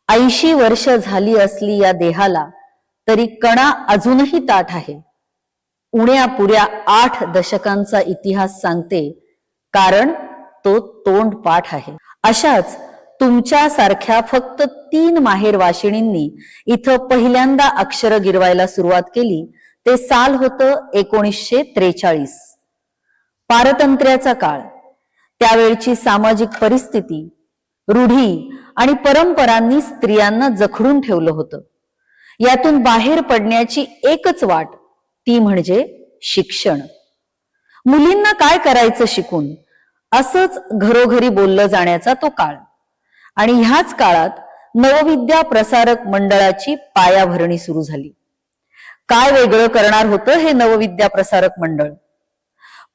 80 वर्ष झाली असली या देहाला तरी कणा अजूनही ताठ आहे. उण्या पुऱ्या 8 दशकांचा इतिहास सांगते, कारण तो तोंडपाठ आहे. अशाच तुमच्या सारख्या फक्त 3 माहेर वाशिणींनी इथं पहिल्यांदा अक्षर गिरवायला सुरुवात केली ते साल होतं 1943. पारतंत्र्याचा काळ, त्यावेळची सामाजिक परिस्थिती, रूढी आणि परंपरांनी स्त्रियांना जखडून ठेवलं होतं. यातून बाहेर पडण्याची एकच वाट, ती म्हणजे शिक्षण. मुलींना काय करायचं शिकून, असंच घरोघरी बोललं जाण्याचा तो काळ. आणि ह्याच काळात नवविद्या प्रसारक मंडळाची पायाभरणी सुरू झाली. काय वेगळं करणार होतं हे नवविद्या प्रसारक मंडळ?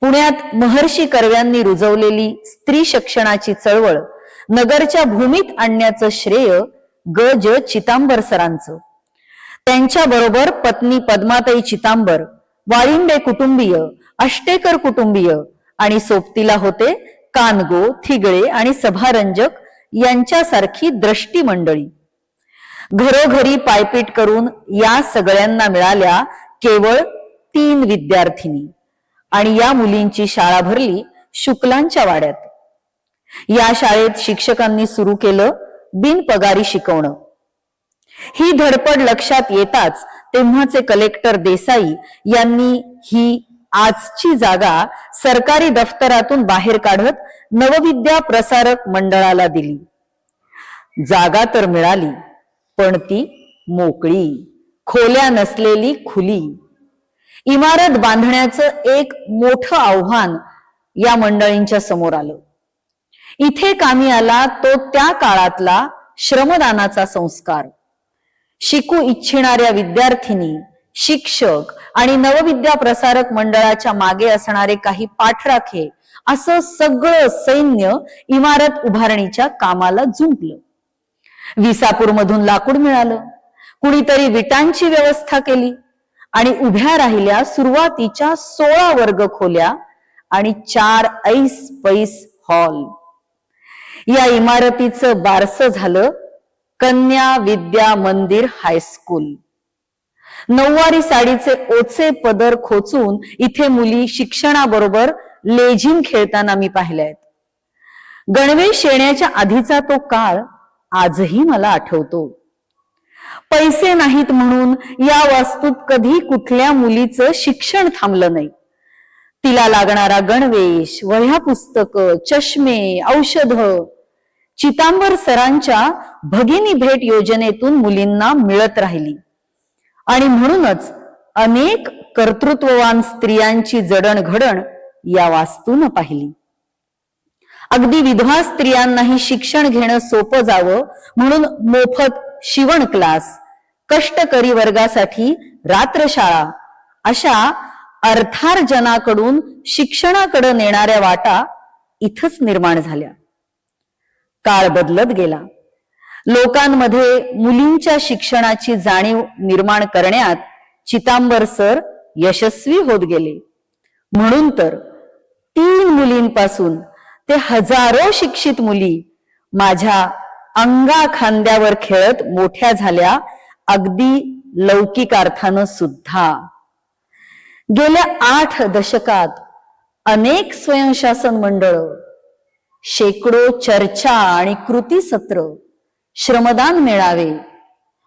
पुण्यात महर्षी कर्व्यांनी रुजवलेली स्त्री शिक्षणाची चळवळ नगरच्या भूमीत आणण्याचं श्रेय ग ज चितांबर सरांचं. त्यांच्या बरोबर पत्नी पद्माताई चितांबर, वाळिंबे कुटुंबीय, अष्टेकर कुटुंबीय आणि सोबतीला होते कानगो, थिगळे आणि सभारंजक यांच्यासारखी द्रष्टी मंडळी. घरोघरी पायपीट करून या सगळ्यांना मिळाल्या केवळ 3 विद्यार्थिनी आणि या मुलींची शाळा भरली शुक्लांच्या वाड्यात. या शाळेत शिक्षकांनी सुरू केलं बिनपगारी शिकवणं. ही धडपड लक्षात येताच तेव्हाचे कलेक्टर देसाई यांनी ही आजची जागा सरकारी दफ्तरातून बाहेर काढत नवविद्या प्रसारक मंडळाला दिली. जागा तर मिळाली, पण ती मोकळी, खोल्या नसलेली खुली. इमारत बांधण्याचं एक मोठं आव्हान या मंडळींच्या समोर आलं. इथे कामी आला तो त्या काळातला श्रमदानाचा संस्कार. शिकू इच्छिणाऱ्या विद्यार्थिनी, शिक्षक आणि नवविद्या प्रसारक मंडळाच्या मागे असणारे काही पाठराखे, असं सगळं सैन्य इमारत उभारणीच्या कामाला जुंपलं. विसापूर मधून लाकूड मिळालं, कुणीतरी विटांची व्यवस्था केली आणि उभ्या राहिल्या सुरुवातीच्या 16 वर्ग खोल्या आणि 4 ऐस पैस हॉल. या इमारतीचं बारसं झालं कन्या विद्या मंदिर हायस्कूल. नऊवारी साडीचे ओचे पदर खोचून इथे मुली शिक्षणाबरोबर लेझिम खेळताना मी पाहिल्यात. गणवेश येण्याच्या आधीचा तो काळ आजही मला आठवतो. पैसे नाहीत म्हणून या वास्तूत कधी कुठल्या मुलीचं शिक्षण थांबलं नाही. तिला लागणारा गणवेश, वह्या, पुस्तक, चष्मे, औषध चितांबर सरांच्या भगिनी भेट योजनेतून मुलींना मिळत राहिली. आणि म्हणूनच अनेक कर्तृत्ववान स्त्रियांची जडणघडण या वास्तून पाहिली. अगदी विधवा स्त्रियांनाही शिक्षण घेणं सोपं जावं म्हणून मोफत शिवण क्लास, कष्टकरी वर्गासाठी रात्रशाळा, अशा अर्थार्जनाकडून शिक्षणाकडे नेणाऱ्या वाटा इथंच निर्माण झाल्या. काळ बदलत गेला. लोकांमध्ये मुलींच्या शिक्षणाची जाणीव निर्माण करण्यात चितांबर सर यशस्वी होत गेले. म्हणून तर 3 मुलींपासून ते हजारो शिक्षित मुली माझ्या अंगा खांद्यावर खेळत मोठ्या झाल्या, अगदी लौकिक अर्थानं सुद्धा. गेल्या 8 दशकात अनेक स्वयंशासन मंडळ, शेकडो चर्चा आणि कृती सत्र, श्रमदान मेळावे,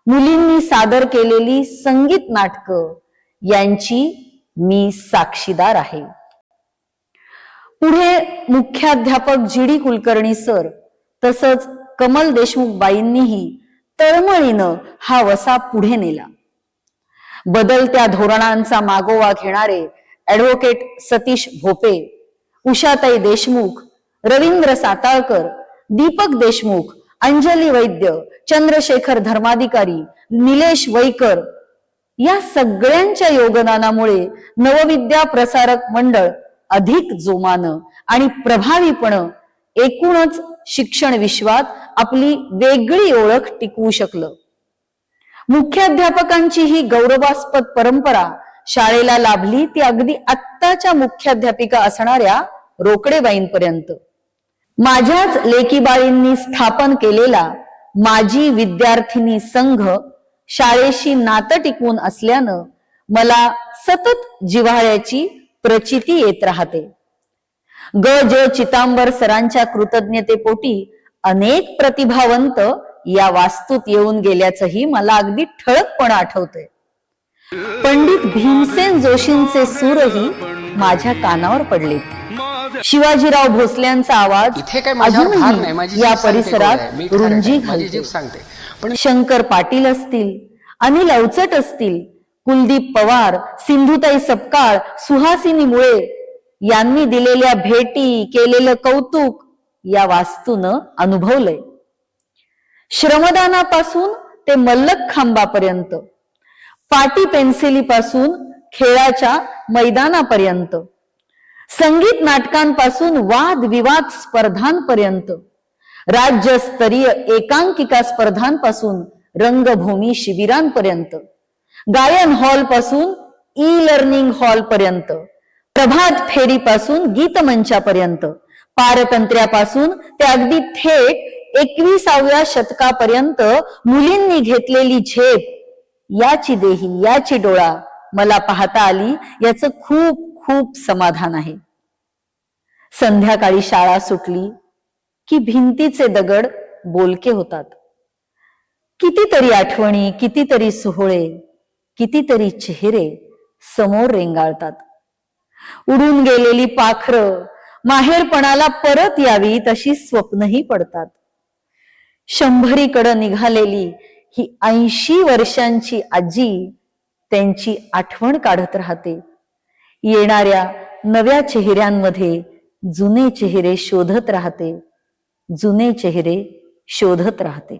मुलींनी सादर केलेली संगीत नाटकं यांची मी साक्षीदार आहे. पुढे मुख्याध्यापक जी.डी. कुलकर्णी सर तसंच कमल देशमुख बाईंनीही तळमळीनं हा वसा पुढे नेला. बदलत्या धोरणांचा मागोवा घेणारे ऍडव्होकेट सतीश भोपे, उषाताई देशमुख, रवींद्र साताळकर, दीपक देशमुख, अंजली वैद्य, चंद्रशेखर धर्माधिकारी, निलेश वैकर या सगळ्यांच्या योगदानामुळे नवविद्या प्रसारक मंडळ अधिक जोमानं आणि प्रभावीपणं एकूणच शिक्षण विश्वात आपली वेगळी ओळख टिकवू शकलं. मुख्याध्यापकांची ही गौरवास्पद परंपरा शाळेला लाभली ती अगदी आत्ताच्या मुख्याध्यापिका असणाऱ्या रोकडेबाईंपर्यंत. माझ्याच लेकीबाळींनी स्थापन केलेला माजी विद्यार्थिनी संघ शाळेशी नातं टिकवून असल्यानं मला सतत जिव्हाळ्याची प्रचिती येत राहते. ज चितांबर सरांच्या कृतज्ञतेपोटी अनेक प्रतिभावंत या वास्तूत येऊन गेल्याचंही मला अगदी ठळकपणे आठवतंय. पंडित भीमसेन जोशींचे सूरही माझ्या कानावर पडले. शिवाजीराव भोसल्यांचा आवाज अजूनही या परिसरात रुंजी घालतो. शंकर पाटील असतील, अनिल अवचट असतील, कुलदीप पवार, सिंधुताई सपकाळ, सुहासिनी मुळे यांनी दिलेल्या भेटी, केलेलं कौतुक या वास्तूनं अनुभवलंय. श्रमदानापासून ते मल्लक खांबापर्यंत, पाटी पेन्सिली पासून खेळाच्या मैदानापर्यंत, संगीत नाटकांपासून वाद विवाद स्पर्धांपर्यंत, राज्यस्तरीय एकांकिका स्पर्धांपासून रंगभूमी शिबिरांपर्यंत, गायन हॉल पासून ई लर्निंग हॉल पर्यंत, प्रभात फेरी पासून गीतमंचापर्यंत, पारतंत्र्यापासून ते अगदी थेट 21व्या शतकापर्यंत मुलींनी घेतलेली झेप, याची देही याची डोळा मला पाहता आली, याचं खूप खूप समाधान आहे. संध्याकाळी शाळा सुटली की भिंतीचे दगड बोलके होतात. कितीतरी आठवणी, कितीतरी सोहळे, कितीतरी चेहरे समोर रेंगाळतात. उडून गेलेली पाखरं माहेरपणाला परत यावी तशी स्वप्नही पडतात. 100कडे निघालेली ही 80 वर्षांची आजी त्यांची आठवण काढत राहते. येणाऱ्या नव्या चेहऱ्यांमध्ये जुने चेहरे शोधत राहते, जुने चेहरे शोधत राहते.